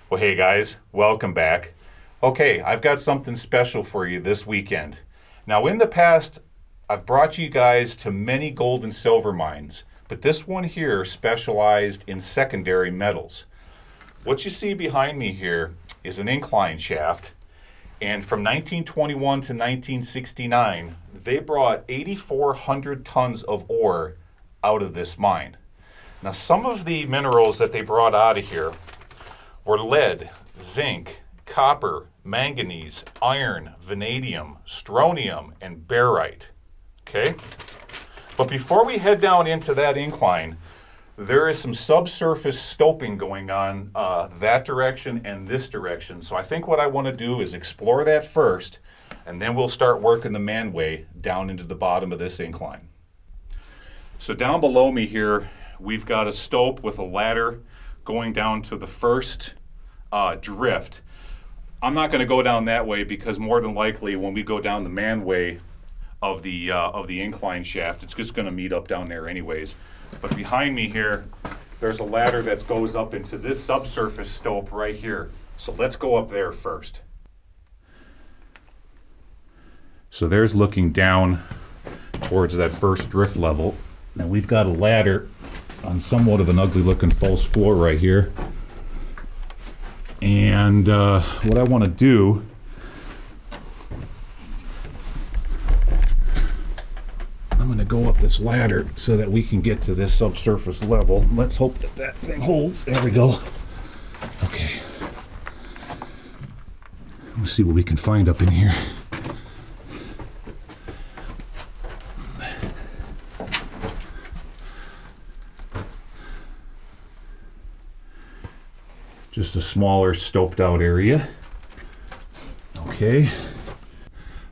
Well, hey guys, welcome back. Okay, I've got something special for you this weekend. Now, in the past, I've brought you guys to many gold and silver mines, but this one here specialized in secondary metals. What you see behind me here is an incline shaft, and from 1921 to 1969, they brought 8,400 tons of ore out of this mine. Now, some of the minerals that they brought out of here were lead, zinc, copper, manganese, iron, vanadium, strontium, and barite. Okay? But before we head down into that incline, there is some subsurface stoping going on that direction and this direction. So I think what I want to do is explore that first, and then we'll start working the manway down into the bottom of this incline. So down below me here, we've got a stope with a ladder going down to the first drift. I'm not going to go down that way because more than likely when we go down the manway of the incline shaft, it's just going to meet up down there anyways. But behind me here, there's a ladder that goes up into this subsurface stope right here. So let's go up there first. So there's looking down towards that first drift level. Now we've got a ladder on somewhat of an ugly looking false floor right here. And what I want to do I'm going to go up this ladder so that we can get to this subsurface level. Let's hope that that thing holds. There we go. Okay. Let's see what we can find up in here. Just a smaller stoped out area. Okay.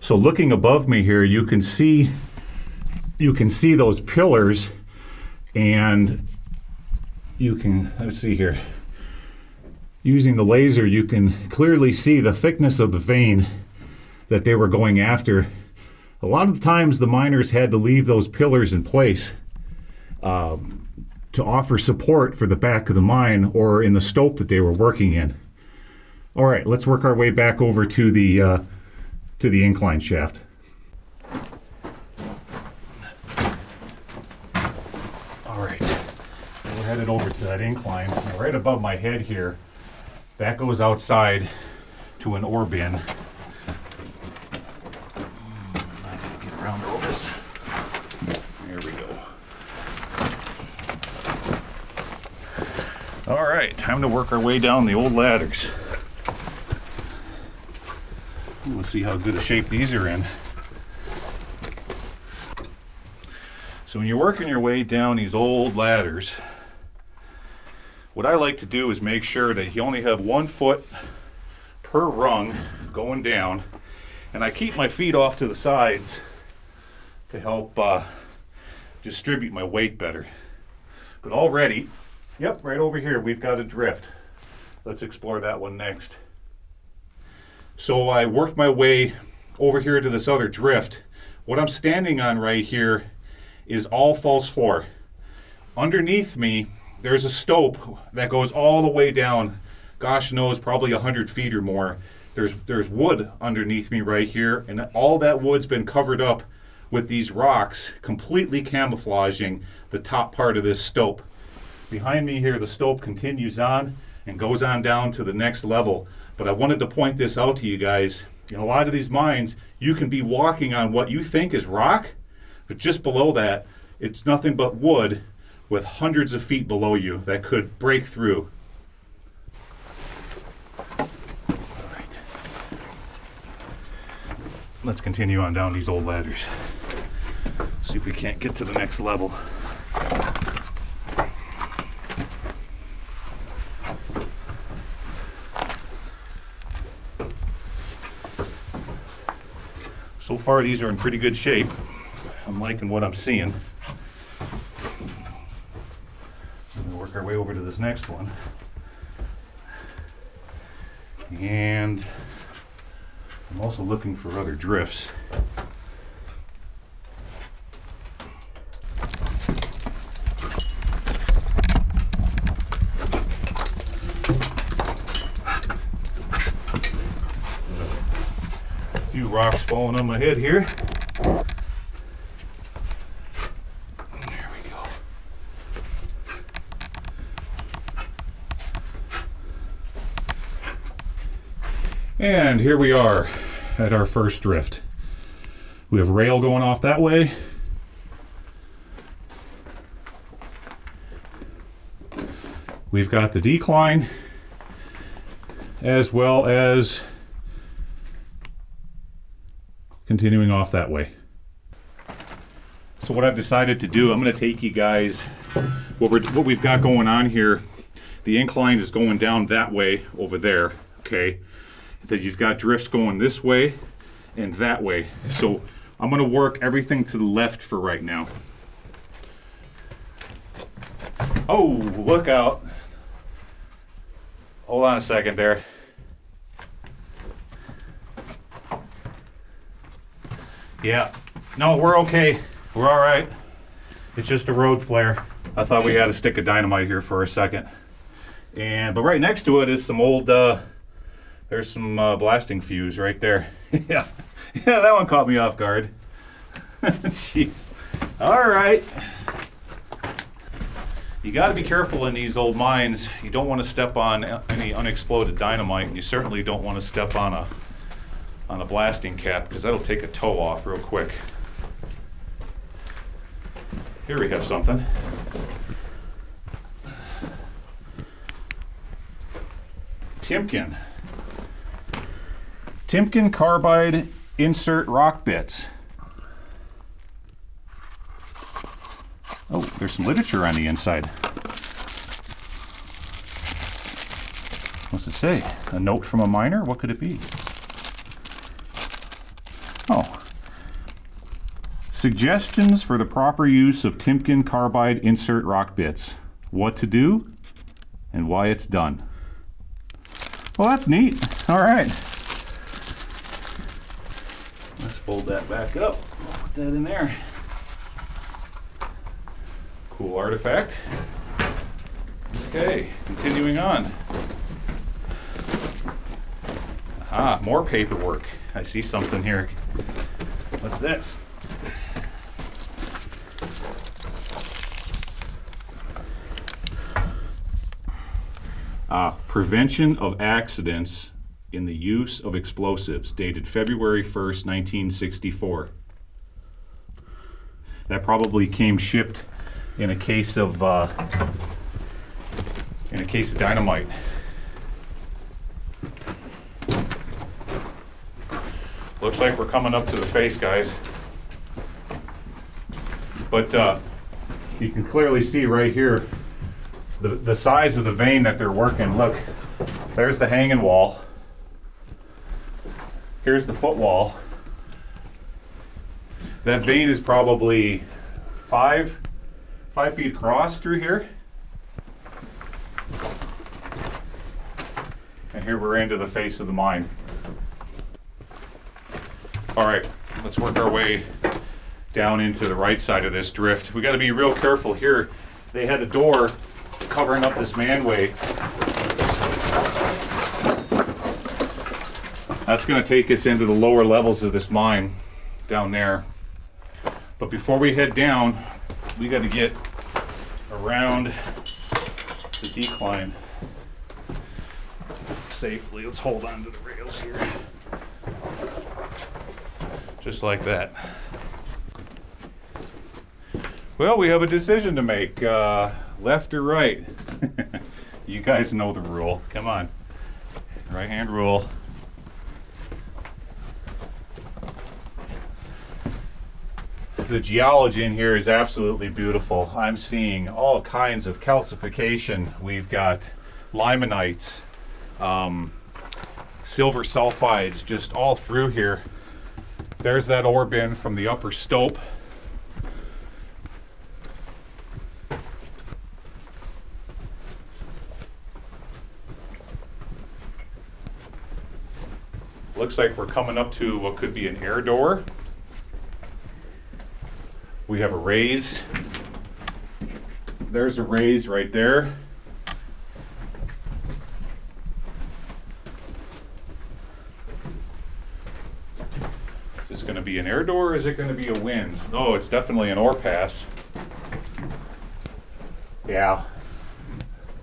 So looking above me here, you can see those pillars, and you can, let's see here. Using the laser, you can clearly see the thickness of the vein that they were going after. A lot of times the miners had to leave those pillars in place to offer support for the back of the mine or in the stope that they were working in. All right, let's work our way back over to the incline shaft. All right, we're headed over to that incline. Now, right above my head here, that goes outside to an ore bin. I gotta get around all this. There we go. All right, time to work our way down the old ladders. Let's see how good a shape these are in. So when you're working your way down these old ladders, what I like to do is make sure that you only have 1 foot per rung going down, and I keep my feet off to the sides to help distribute my weight better. But already, yep, right over here we've got a drift. Let's explore that one next. So I worked my way over here to this other drift. What I'm standing on right here is all false floor. Underneath me, there's a stope that goes all the way down, gosh knows, probably 100 feet or more. There's wood underneath me right here, and all that wood's been covered up with these rocks, completely camouflaging the top part of this stope. Behind me here, the stope continues on and goes on down to the next level. But I wanted to point this out to you guys. In a lot of these mines, you can be walking on what you think is rock, but just below that, it's nothing but wood with hundreds of feet below you that could break through. All right. Let's continue on down these old ladders. See if we can't get to the next level. So far, these are in pretty good shape. I'm liking what I'm seeing. I'm going to work our way over to this next one. And I'm also looking for other drifts. few rocks falling on my head here. There we go. And here we are at our first drift. We have rail going off that way. We've got the decline as well as continuing off that way. So what I've decided to do, I'm going to take you guys, what we've got going on here. The incline is going down that way over there, okay? That you've got drifts going this way and that way. So I'm going to work everything to the left for right now. Oh, look out. Hold on a second there. Yeah, no, we're okay. We're all right. It's just a road flare. I thought we had a stick of dynamite here for a second. But right next to it is some old, there's some blasting fuse right there. Yeah, that one caught me off guard. Jeez. All right. You got to be careful in these old mines. You don't want to step on any unexploded dynamite, and you certainly don't want to step on a blasting cap, because that'll take a toe off real quick. Here we have something. Timken carbide insert rock bits. Oh, there's some literature on the inside. What's it say? A note from a miner? What could it be? Oh. Suggestions for the proper use of Timken carbide insert rock bits. What to do and why it's done. Well, that's neat. All right. Let's fold that back up. Put that in there. Cool artifact. Okay, continuing on. Ah, more paperwork. I see something here. What's this? Prevention of accidents in the use of explosives, dated February 1st, 1964. That probably came shipped in a case of dynamite. Looks like we're coming up to the face, guys. But you can clearly see right here the size of the vein that they're working. Look, there's the hanging wall. Here's the footwall. That vein is probably 5 feet across through here. And here we're into the face of the mine. All right, let's work our way down into the right side of this drift. We got to be real careful here. They had a door covering up this manway. That's going to take us into the lower levels of this mine down there. But before we head down, we got to get around the decline safely. Let's hold on to the rails here. Just like that. Well, we have a decision to make. Left or right? You guys know the rule. Come on. Right hand rule. The geology in here is absolutely beautiful. I'm seeing all kinds of calcification. We've got limonites, silver sulfides just all through here. There's that ore bin from the upper stope. Looks like we're coming up to what could be an air door. We have a raise. There's a raise right there. Is it going to be an air door or is it going to be a winds? Oh, it's definitely an ore pass. Yeah.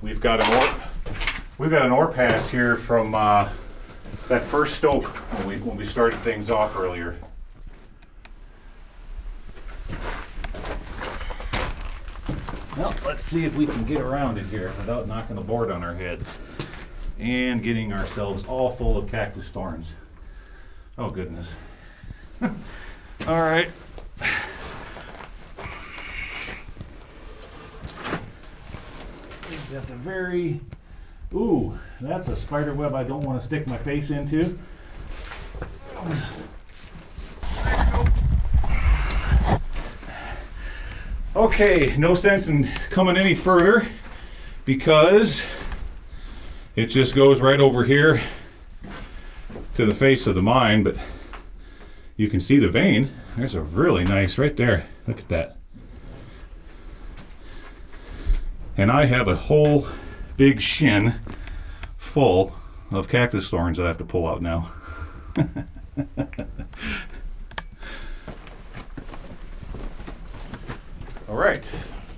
We've got an ore pass here from that first stope when we started things off earlier. Well, let's see if we can get around it here without knocking the board on our heads and getting ourselves all full of cactus thorns. Oh goodness. All right. This is at the very, ooh, that's a spider web I don't want to stick my face into. Okay, no sense in coming any further because it just goes right over here to the face of the mine, but you can see the vein. There's a really nice right there. Look at that. And I have a whole big shin full of cactus thorns that I have to pull out now. All right,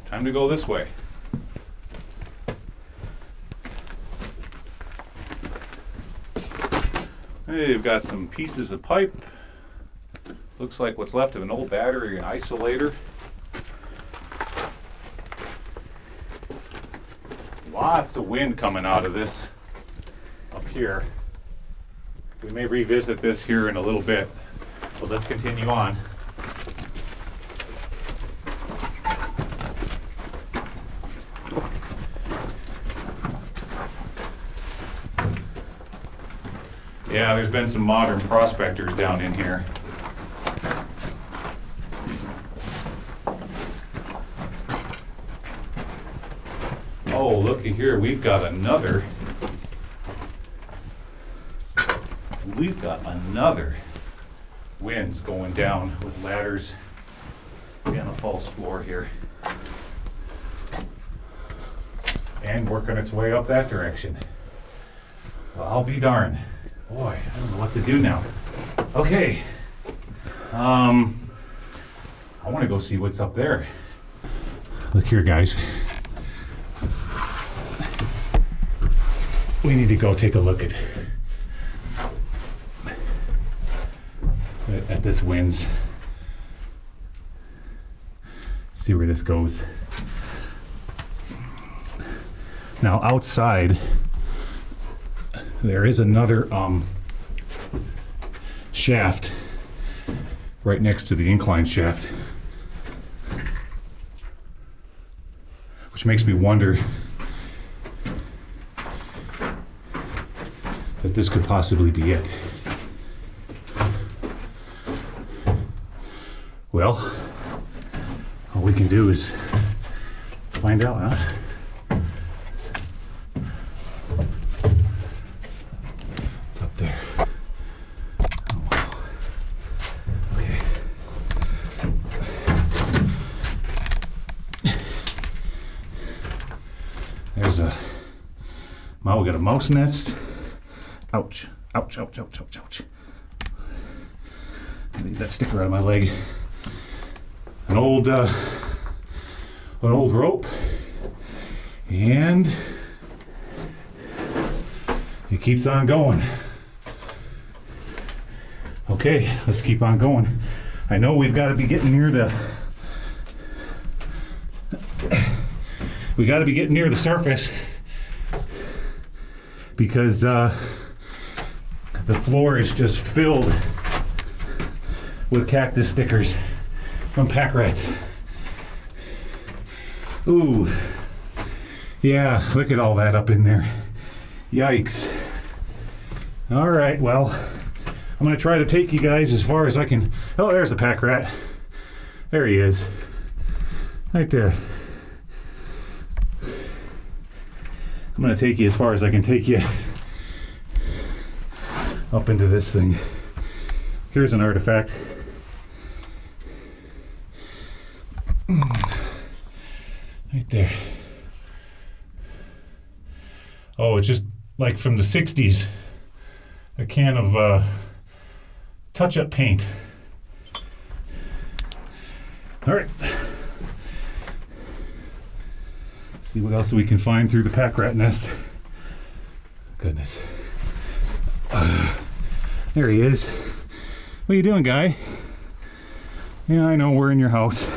time to go this way. Hey, we've got some pieces of pipe. Looks like what's left of an old battery and isolator. Lots of wind coming out of this up here. We may revisit this here in a little bit, but let's continue on. Yeah, there's been some modern prospectors down in here. Oh, looky here, we've got another winds going down with ladders and a false floor here. And working its way up that direction. Well, I'll be darned. Boy, I don't know what to do now. Okay. I want to go see what's up there. Look here, guys. We need to go take a look at this winds. See where this goes. Now outside there is another shaft right next to the incline shaft, which makes me wonder that this could possibly be it. Well, all we can do is find out, huh? It's up there. Oh, wow. Okay. There's a, wow, we got a mouse nest. Ouch, ouch, ouch, ouch, ouch, ouch. Leave that sticker out of my leg. An old rope, and it keeps on going. Okay, let's keep on going. I know we've got to be getting near the surface because the floor is just filled with cactus stickers from pack rats. Ooh, yeah, look at all that up in there. Yikes. All right, well, I'm gonna try to take you guys as far as I can. Oh, there's the pack rat. There he is, right there. I'm gonna take you as far as I can take you up into this thing. Here's an artifact. Right there. Oh, it's just like from the 60s. A can of touch-up paint. All right. See what else we can find through the pack rat nest. Goodness. There he is. What are you doing, guy? Yeah, I know, we're in your house.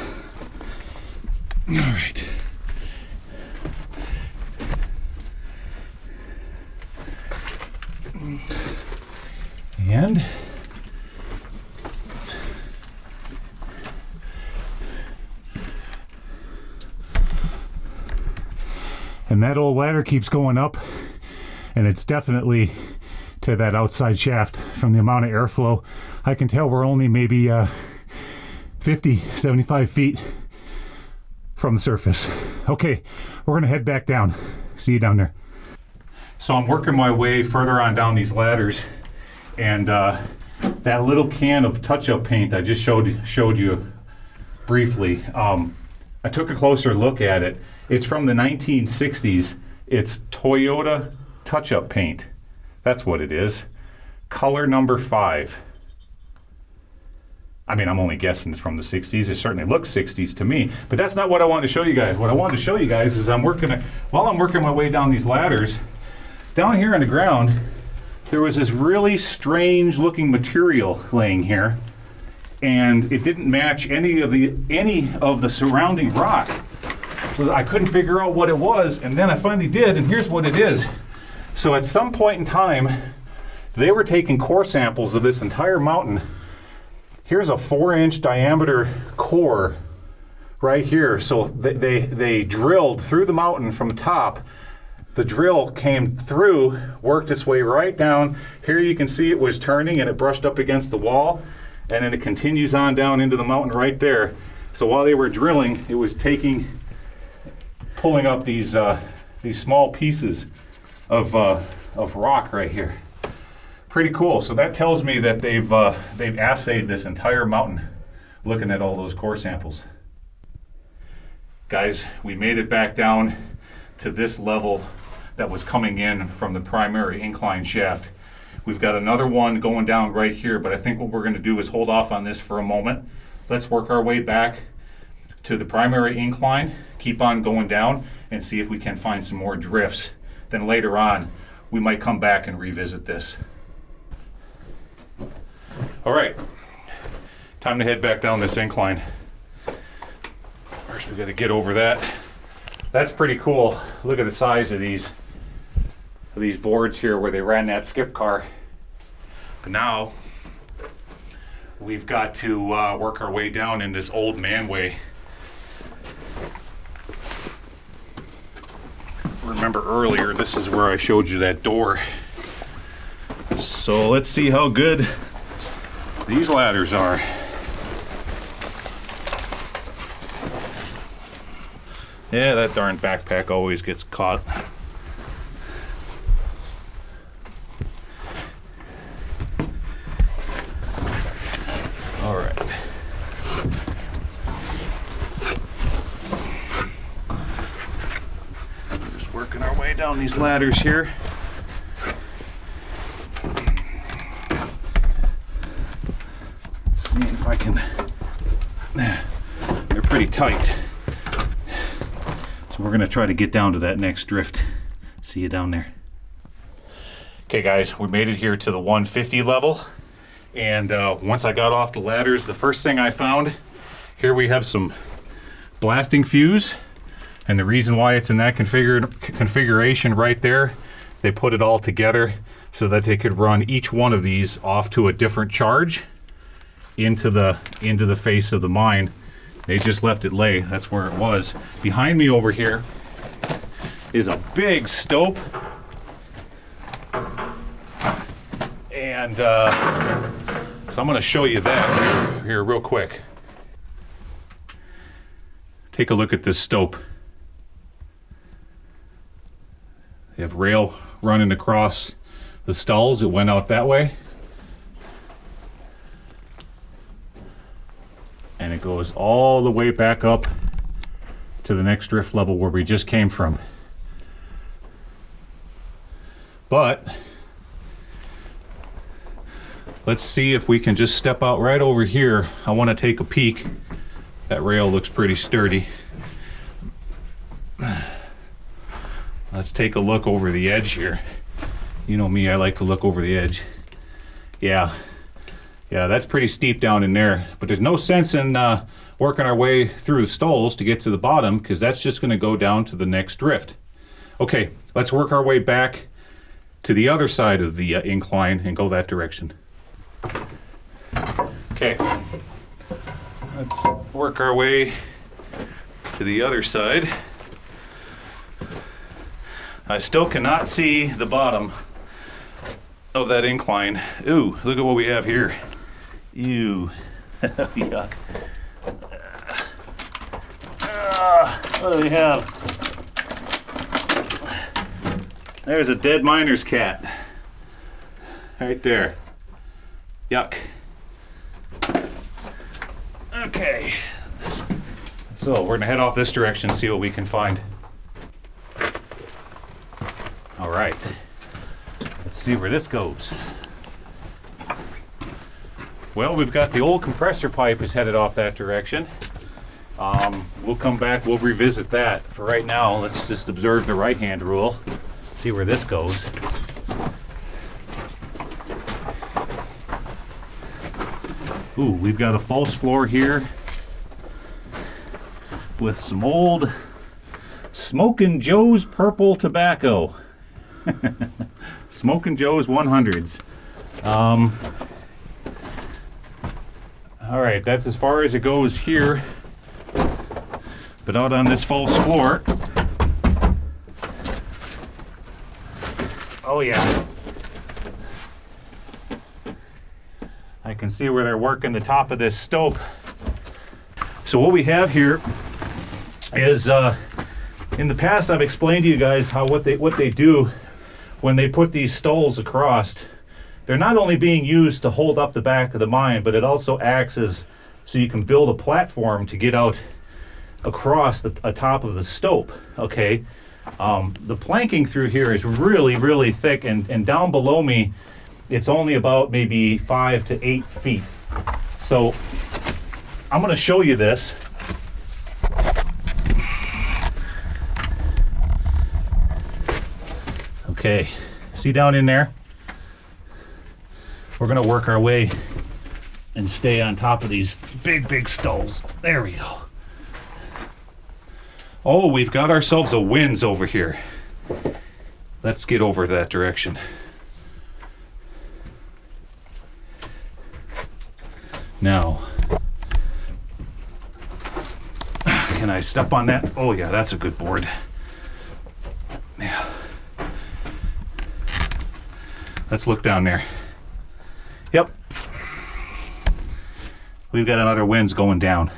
All right. And that old ladder keeps going up, and it's definitely to that outside shaft. From the amount of airflow, I can tell we're only maybe 50, 75 feet from the surface. Okay, we're gonna head back down. See you down there. So I'm working my way further on down these ladders, and that little can of touch-up paint I just showed you briefly, I took a closer look at it. It's from the 1960s. It's Toyota touch-up paint. That's what it is. Color number 5. I mean, I'm only guessing it's from the 60s. It certainly looks 60s to me, but that's not what I wanted to show you guys. What I wanted to show you guys is while I'm working my way down these ladders, down here on the ground, there was this really strange looking material laying here, and it didn't match any of the surrounding rock. So I couldn't figure out what it was, and then I finally did, and here's what it is. So at some point in time, they were taking core samples of this entire mountain. Here's a 4-inch diameter core right here. So they drilled through the mountain from the top. The drill came through, worked its way right down. Here you can see it was turning and it brushed up against the wall, and then it continues on down into the mountain right there. So while they were drilling, it was pulling up these small pieces of rock right here. Pretty cool. So that tells me that they've assayed this entire mountain, looking at all those core samples. Guys, we made it back down to this level that was coming in from the primary incline shaft. We've got another one going down right here, but I think what we're going to do is hold off on this for a moment. Let's work our way back to the primary incline, keep on going down, and see if we can find some more drifts. Then later on, we might come back and revisit this. All right, time to head back down this incline. First, we got to get over that. That's pretty cool. Look at the size of these boards here where they ran that skip car. But now we've got to work our way down in this old manway. Remember earlier, this is where I showed you that door. So let's see how good these ladders are. Yeah, that darn backpack always gets caught. All right. We're just working our way down these ladders here. Let's see if I can. They're pretty tight. So we're going to try to get down to that next drift. See you down there. Okay guys, we made it here to the 150 level. And once I got off the ladders, the first thing I found, here we have some blasting fuse. And the reason why it's in that configuration right there, they put it all together so that they could run each one of these off to a different charge into the face of the mine. They just left it lay. That's where it was. Behind me over here is a big stope. And so I'm going to show you that here real quick. Take a look at this stope. They have rail running across the stalls. It went out that way. And it goes all the way back up to the next drift level where we just came from. But let's see if we can just step out right over here. I want to take a peek That rail looks pretty sturdy. Let's take a look over the edge here. You know me, I like to look over the edge. Yeah, that's pretty steep down in there, but there's no sense in working our way through the stalls to get to the bottom, because that's just going to go down to the next drift. Okay, let's work our way back to the other side of the incline and go that direction. Okay, let's work our way to the other side. I still cannot see the bottom of that incline. Ooh, look at what we have here. Ew. Yuck. What do we have? There's a dead miner's cat. Right there. Yuck. Okay. So we're gonna head off this direction and see what we can find. All right. Let's see where this goes. Well, we've got the old compressor pipe is headed off that direction. We'll come back, we'll revisit that. For right now, let's just observe the right-hand rule, see where this goes. Ooh, we've got a false floor here with some old Smokin' Joe's purple tobacco. Smokin' Joe's 100s. All right, that's as far as it goes here. But out on this false floor, oh yeah, I can see where they're working the top of this stope. So what we have here is, in the past I've explained to you guys how what they do when they put these stalls across. They're not only being used to hold up the back of the mine, but it also acts as so you can build a platform to get out across the top of the stope. Okay, the planking through here is really thick, and down below me it's only about maybe 5 to 8 feet. So I'm going to show you this. Okay, see down in there? We're going to work our way and stay on top of these big stalls. There we go. Oh, we've got ourselves a winze over here. Let's get over to that direction. Now, can I step on that? Oh yeah, that's a good board. Yeah. Let's look down there. Yep. We've got another winze going down.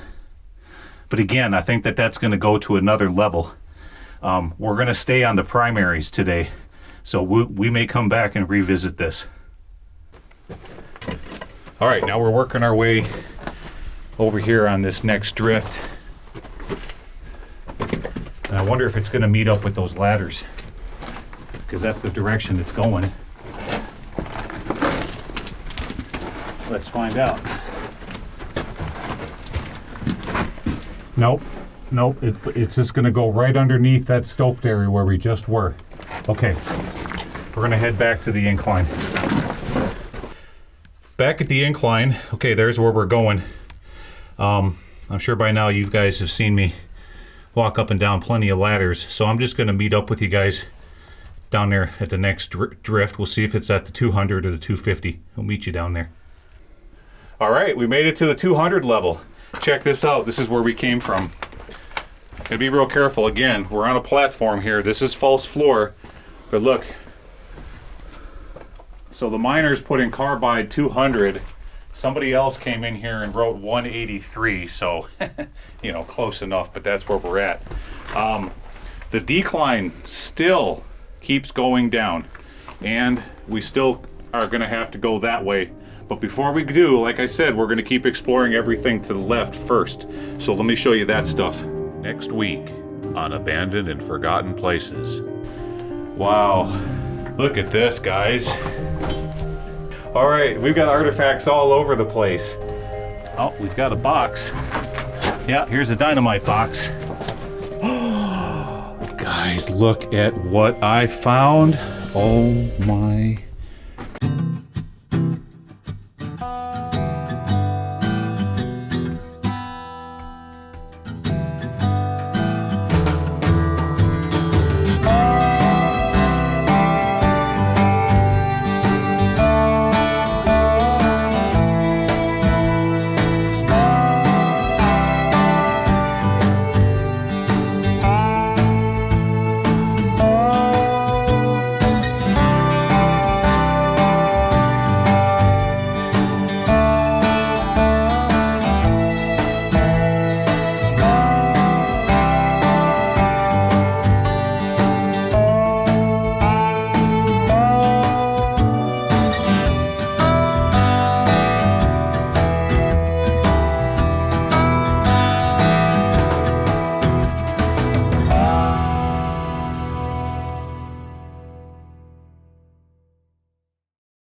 But again, I think that that's going to go to another level. We're going to stay on the primaries today, so we may come back and revisit this. All right, now we're working our way over here on this next drift. And I wonder if it's going to meet up with those ladders, because that's the direction it's going. Let's find out. Nope, it's just going to go right underneath that stoped area where we just were. Okay, we're going to head back to the incline. Back at the incline, okay, there's where we're going. I'm sure by now you guys have seen me walk up and down plenty of ladders, so I'm just going to meet up with you guys down there at the next drift. We'll see if it's at the 200 or the 250. We'll meet you down there. All right, we made it to the 200 level. Check this out. This is where we came from. Gotta be real careful. Again, we're on a platform here. This is false floor, but look. So the miners put in carbide 200. Somebody else came in here and wrote 183. So, you know, close enough, but that's where we're at. The decline still keeps going down, and we still are going to have to go that way. But before we do, like I said, we're going to keep exploring everything to the left first. So let me show you that stuff. Next week on Abandoned and Forgotten Places. Wow, look at this, guys. All right, we've got artifacts all over the place. Oh, we've got a box. Yeah, here's the dynamite box. Guys, look at what I found. Oh my